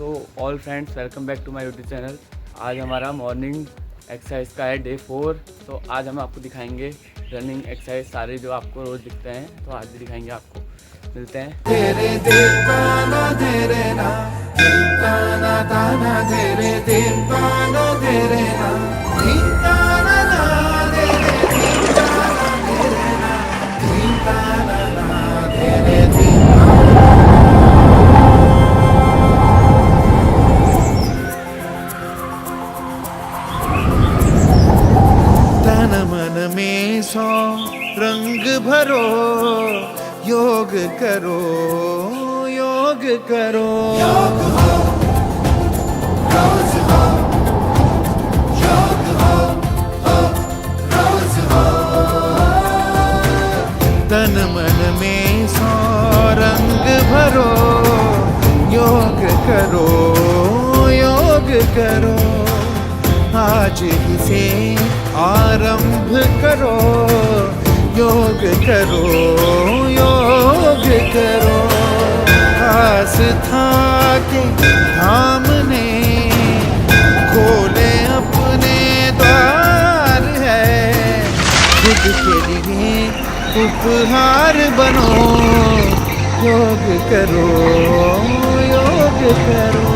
So all friends, welcome back to my YouTube channel. आज हमारा morning exercise का है डे 4। तो आज हम आपको दिखाएंगे रनिंग एक्सरसाइज सारे जो आपको रोज़ दिखते हैं, तो आज भी दिखाएंगे आपको। मिलते हैं। तेरे दीवाना तेरे ना दीवाना ताना तेरे दीवाना तेरे ना दीवाना ना तेरे दीवाना तेरे ना दीवाना ना तेरे तन मन में सौ रंग भरो योग करो योग करो योग हो रोज हो योग हो रोज हो तन मन में सौ रंग भरो योग करो योग करो आज ही से आरंभ करो योग करो योग करो आस्था के धाम ने खोले अपने द्वार है खुद के लिए उपहार बनो योग करो योग करो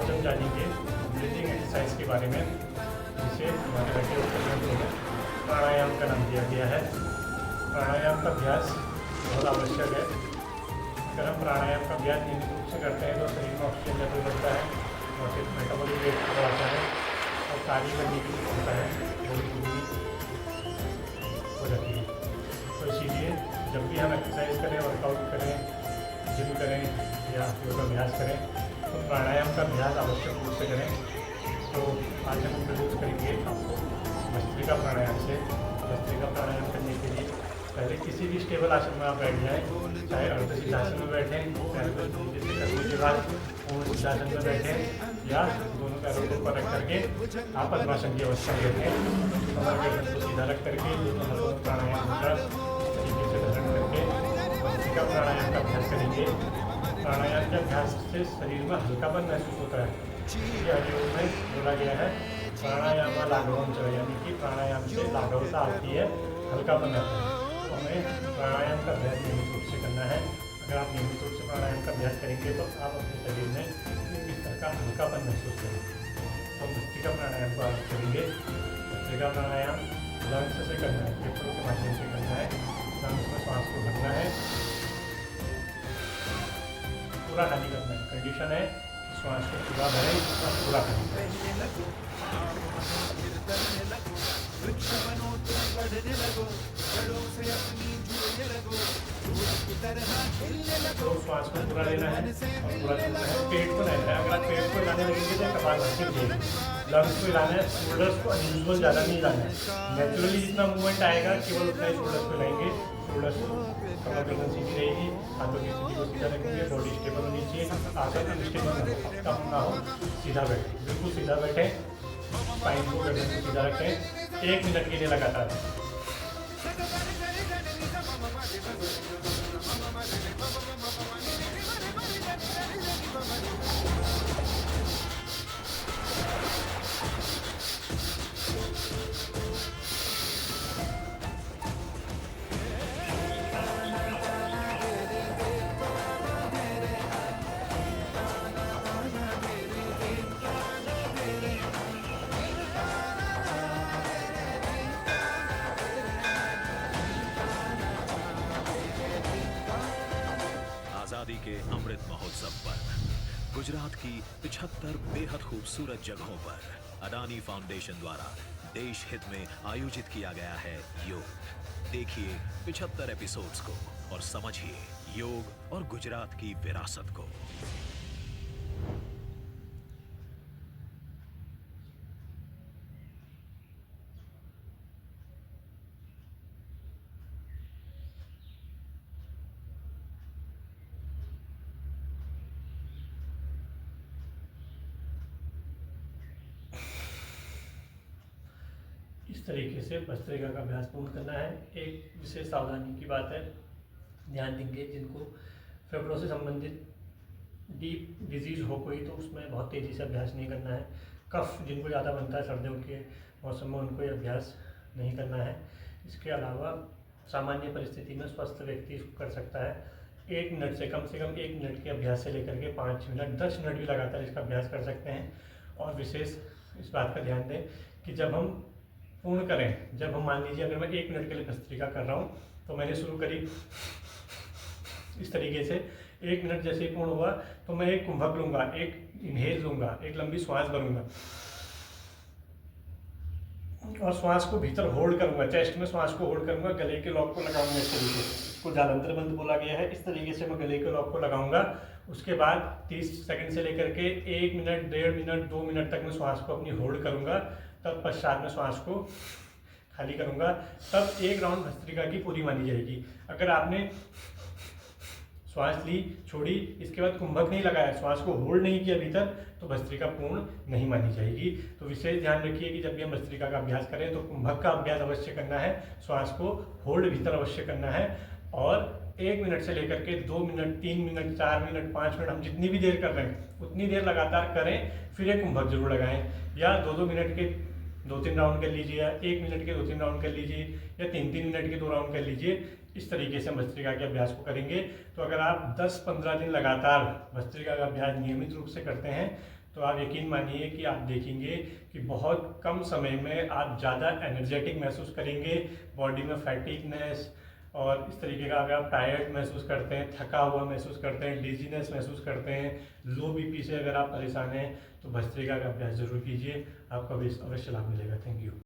आज हम जानेंगे ब्रीदिंग एक्सरसाइज के बारे में, जिसे हमारे रखे हुए प्राणायाम का नाम दिया गया है। प्राणायाम का अभ्यास बहुत आवश्यक है। अगर हम प्राणायाम का अभ्यास नियमित रूप से करते हैं तो शरीर में ऑक्सीजन लेवल बढ़ता है और फिर मेटाबॉलिक रेट बढ़ाता है और कार्य करने की क्षमता है वो भी पूरी हो जाती है। तो इसीलिए जब भी हम एक्सरसाइज करें, वर्कआउट करें, जिम करें या योगाभ्यास करें तो प्राणायाम का अभ्यास आवश्यक रूप से करें। तो आज हम इंट्रोड्यूस करेंगे आपको भस्त्रिका प्राणायाम से। भस्त्रिका प्राणायाम करने के लिए पहले किसी भी स्टेबल आसन में आप बैठ जाएँ, चाहे अर्ध सिद्धासन में बैठें, चाहे जैसे करने के बाद पूर्ण सिद्धासन में बैठें या दोनों पैरों को ऊपर रख करके आप पद्मासन की अवस्था में बैठें। कमर गर्दन को सीधा रख करके दोनों हाथों में प्राणायाम मुद्रा तरीके से धारण करके भस्त्रिका प्राणायाम का अभ्यास करेंगे। प्राणायाम के अभ्यास से शरीर में हल्कापन महसूस होता है। ये हरिओम में बोला गया है प्राणायाम लाघवम च, यानी कि प्राणायाम से लाघवता आती है, हल्कापन आता है। तो हमें प्राणायाम का अभ्यास नियमित रूप से करना है। अगर आप नियमित रूप से प्राणायाम का अभ्यास करेंगे तो आप अपने शरीर में इस तरह का हल्कापन महसूस करेंगे। तो भस्त्रिका प्राणायाम को आप करेंगे। भस्त्रिका प्राणायाम लंग्स से करना है, फेफड़ों के माध्यम से करना है। लंग्स में श्वास को भरना है, पूरा खाली करना है। कंडीशन है कि श्वास को पूरा भरें और पूरा खाली करें। तो श्वास को पूरा लेना है और पूरा छोड़ना है। पेट को लेना है। अगर आप पेट को हिलाने लगेंगे तो कपालभाति होगी। लंग्स को हिलाना है, शोल्डर्स को अनयूजुअल ज़्यादा नहीं हिलाना है। नेचुरली जितना मूवमेंट आएगा केवल उतना ही शोल्डर्स को हिलाएंगे। शोल्डर्स को कमर गर्दन सीधी रहेगी, हाथों की स्थिति को सीधा रखेंगे, बॉडी स्टेबल होनी चाहिए। आसन अनस्टेबल ना हो, कम ना हो, सीधा बैठे, बिल्कुल सीधा बैठे, स्पाइन को गर्दन को सीधा रखें। 1 मिनट के लिए लगातार। आजादी के अमृत महोत्सव पर गुजरात की 75 बेहद खूबसूरत जगहों पर अडानी फाउंडेशन द्वारा देश हित में आयोजित किया गया है योग। देखिए 75 एपिसोड्स को और समझिए योग और गुजरात की विरासत को। इस तरीके से भस्त्रिका का अभ्यास पूर्ण करना है। एक विशेष सावधानी की बात है, ध्यान देंगे जिनको फेफड़ों से संबंधित डीप डिजीज़ हो कोई तो उसमें बहुत तेज़ी से अभ्यास नहीं करना है। कफ जिनको ज़्यादा बनता है सर्दियों के मौसम में उनको ये अभ्यास नहीं करना है। इसके अलावा सामान्य परिस्थिति में स्वस्थ व्यक्ति इसको कर सकता है। 1 मिनट से कम 1 मिनट के अभ्यास से लेकर के 5 मिनट 10 मिनट भी लगातार इसका अभ्यास कर सकते हैं। और विशेष इस बात का ध्यान दें कि जब हम पूर्ण करें, जब हम मान लीजिए अगर मैं 1 मिनट के लिए भस्त्रिका कर रहा हूँ तो मैंने शुरू करी इस तरीके से, 1 मिनट जैसे ही पूर्ण हुआ तो मैं एक कुंभक लूँगा, एक इनहेल लूँगा, एक लंबी श्वास भरूँगा और श्वास को भीतर होल्ड करूँगा, चेस्ट में श्वास को होल्ड करूँगा, गले के लॉक को लगाऊंगा। इस तरीके से इसको जालंधर बंद बोला गया है। इस तरीके से मैं गले के लॉक को लगाऊंगा। उसके बाद 30 सेकंड से लेकर के 1 मिनट, 1.5 मिनट, 2 मिनट तक मैं श्वास को अपनी होल्ड करूँगा। तब पश्चात में श्वास को खाली करूँगा। तब 1 राउंड भस्त्रिका की पूरी मानी जाएगी। अगर आपने श्वास ली, छोड़ी, इसके बाद कुंभक नहीं लगाया, श्वास को होल्ड नहीं किया भीतर, तो भस्त्रिका पूर्ण नहीं मानी जाएगी। तो विशेष ध्यान रखिए कि जब भी हम भस्त्रिका का अभ्यास करें तो कुंभक का अभ्यास अवश्य करना है, श्वास को होल्ड भीतर अवश्य करना है। और 1 मिनट से लेकर के 2 मिनट, 3 मिनट, 4 मिनट, 5 मिनट, हम जितनी भी देर कर रहे हैं उतनी देर लगातार करें। फिर एक कुंभक जरूर लगाएं, या 2-2 मिनट के 2-3 राउंड कर लीजिए, या 1 मिनट के 2-3 राउंड कर लीजिए, या 3-3 मिनट के 2 राउंड कर लीजिए। इस तरीके से भस्त्रिका के अभ्यास को करेंगे। तो अगर आप 10-15 दिन लगातार भस्त्रिका का अभ्यास नियमित रूप से करते हैं तो आप यकीन मानिए कि आप देखेंगे कि बहुत कम समय में आप ज़्यादा एनर्जेटिक महसूस करेंगे, बॉडी में फैटिकनेस और इस तरीके का, अगर आप टायर्ड महसूस करते हैं, थका हुआ महसूस करते हैं, डिजीनेस महसूस करते हैं, लो बीपी से अगर आप परेशान हैं तो भस्त्रिका का अभ्यास जरूर कीजिए, आपको अवश्य लाभ मिलेगा। Thank you.